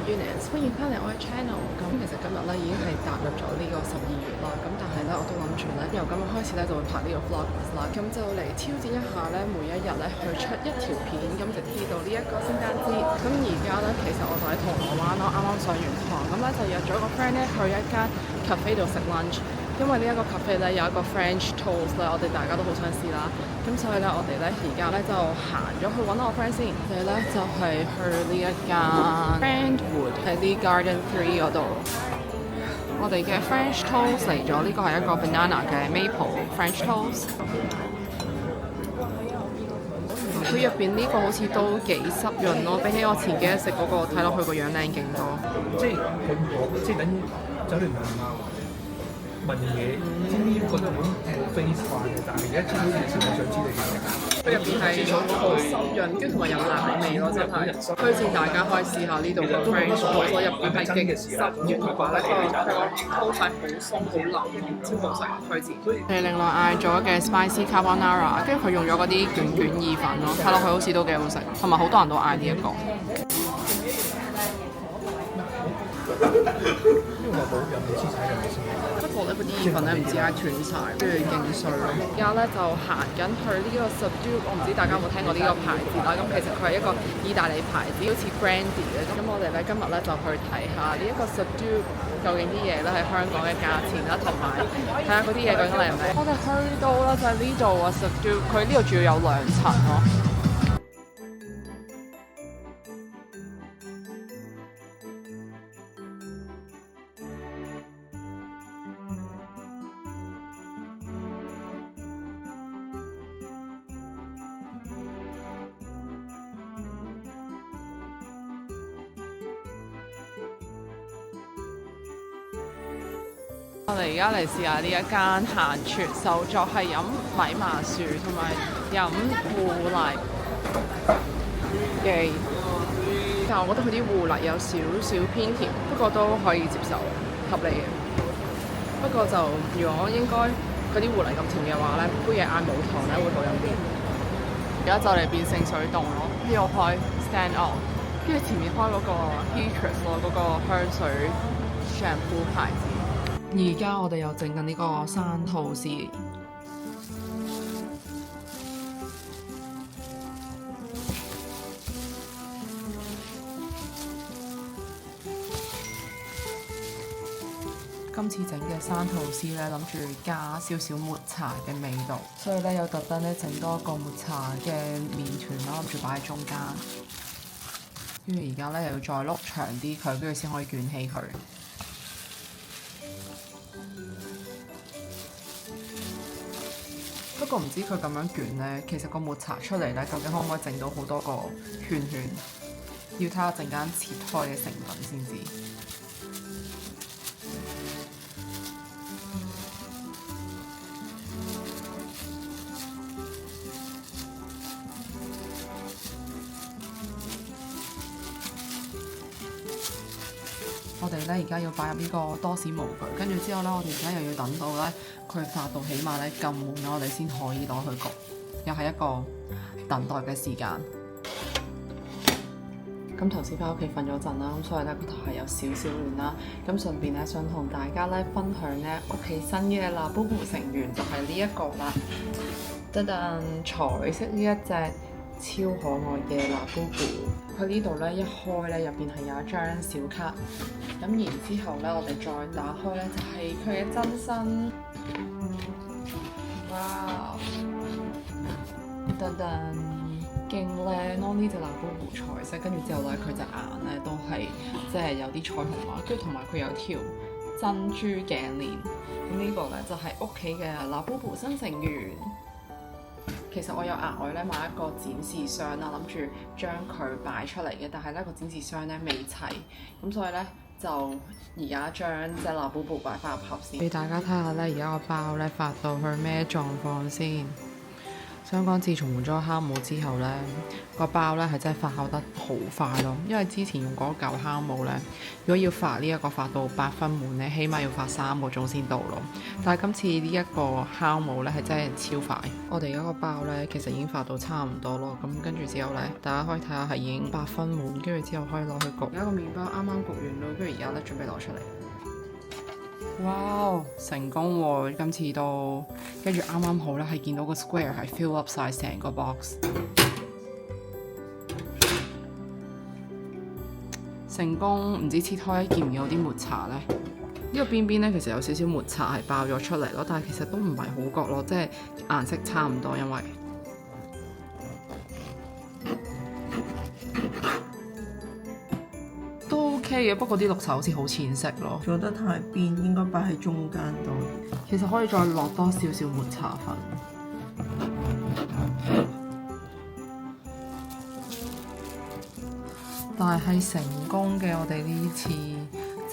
Eunice，歡迎翻嚟我嘅 channel。咁其實今日咧已經係踏入咗呢個12月啦。咁但係咧我都諗住咧由今日開始咧就會拍呢個 vlog 啦。咁就嚟挑戰一下咧每一日咧去出一條片，咁直至到呢一個聖誕節。咁而家咧其實我就喺銅鑼灣咯，啱啱上完堂，咁咧就約咗個 friend 咧去一間 cafe 度食 lunch。因為呢一個 cafe 咧有一個 French toast 咧，我哋大家都好想試啦。咁所以咧，我哋咧而家咧就行咗去揾我 friend 先。我哋咧就係去呢一間 Brandwood 喺啲 Garden 3嗰度。我哋嘅 French toast 嚟咗，呢個係一個 banana 嘅 maple French toast。佢入邊呢個好似都幾濕潤咯，比起我前幾日食嗰個睇落去個樣靚勁多。即係等於酒店問嘢，知唔知覺得好face 化嘅，但係而家知道件事，我想知你嘅嘢。佢入邊係好濕潤，跟住同埋有奶味咯，真係推薦大家可以試下呢度嘅 French toast，入邊係極濕潤，同埋咧佢個 toast 係好鬆好腍，超好食，推薦。我哋另外嗌咗嘅 spicy carbonara，跟住佢用咗嗰啲卷意粉咯，睇落去好似都幾好食，同埋好多人都嗌呢一個。因為我冇有冇黐晒嘅先。不過咧，嗰啲意粉咧唔知點解斷晒，跟住勁碎咯。而家咧就行緊去呢個 Subdued，我唔知大家有冇聽過呢個牌子啦。咁其實佢係一個意大利牌子，好似 Brandy 嘅。咁我哋咧今日咧就去睇下呢一個 Subdued究竟啲嘢咧喺香港嘅價錢啦，同埋睇下嗰啲嘢究竟靚唔靚。我哋去到啦就係呢度啊 Subdued，佢呢度仲要有2層咯。我哋而家嚟試下呢一間閒傳手作，係飲米麻薯同埋飲芋泥嘅，但係我覺得佢啲芋泥有少少偏甜，不過都可以接受，合理嘅。不過就如果應該嗰啲芋泥咁甜嘅話咧，杯嘢嗌無糖咧會好飲啲。而家就嚟變聖水凍咯，呢度開 stand up， 跟住前面開嗰個 Petrus 咯，嗰個香水 shampoo 牌子。而家我哋又整緊呢個生吐司，今次整嘅生吐司咧，諗住加少少抹茶嘅味道，所以咧有特登咧整多一個抹茶嘅麵團啦，諗住擺喺中間。跟住而家咧又要再碌長啲佢，跟住先可以捲起佢。不過唔知佢咁樣捲呢，其實個抹茶出嚟呢，究竟可唔可以整到好多個圈圈？要睇下陣間切開嘅成品先知。我哋咧而家要擺入呢個多士模具，跟住之後咧，我哋而家又要等到咧佢發到起碼咧咁滿，我哋先可以攞去焗，又係一個等待嘅時間。咁頭先翻屋企瞓咗陣啦，咁所以咧個頭係有少少亂啦。咁順便咧想同大家咧分享咧屋企新嘅 Labubu 成員就係呢一個啦，噔噔彩色呢一隻超可愛嘅 Labubu。佢呢度咧一開咧入邊係有一張小卡，咁然之後咧我哋再打開咧就係佢嘅真身，哇！噔噔勁靚咯！呢隻 Labubu 彩色，跟住之後咧佢隻眼咧都係即係有啲彩虹畫，跟住同埋佢有條珍珠頸鏈。咁呢個咧就係屋企嘅 Labubu 新成員。其實我有額外咧買一個展示箱啦，諗住將佢擺出嚟嘅，但係咧個展示箱咧未齊，咁所以咧就而家將隻 Labubu 擺翻入盒先，俾大家睇下咧而家個包咧發到去咩狀況先。想講自從換咗酵母之後呢，個包呢係真係發酵得好快咯。因為之前用嗰嚿酵母呢，如果要發呢一個發到8分滿呢，起碼要發3個鐘先到咯。但係今次呢一個酵母呢係真係超快。我哋而家個包呢其實已經發到差唔多咯。咁跟住之後呢，大家可以睇下係已經8分滿，跟住之後可以攞去焗。而家個麵包啱啱焗完咯，跟住而家呢準備攞出嚟。哇！成功喎，今次都跟住啱啱好咧，係見到個 square 係 fill up 晒成個 box， 成功。唔知切開見唔見到啲抹茶呢？呢個邊邊咧其實有少少抹茶係爆咗出嚟咯，但係其實都唔係好覺咯，即係顏色差唔多，因為都 OK 嘅，不過啲綠茶好似好淺色咯，做得太邊，應該擺喺中間度。其實可以再落多少少抹茶粉。但係成功嘅，我哋呢次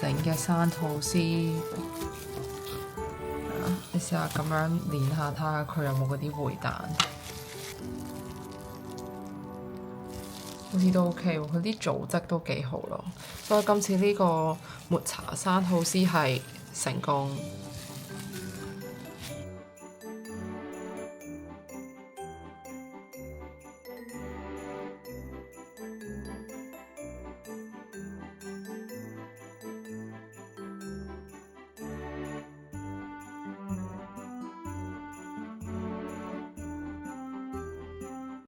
整嘅生吐司，你試下咁樣練下，睇下佢有冇嗰啲回彈。好似都 OK 喎，佢啲組織都幾好咯，所以今次呢個抹茶生吐司係成功。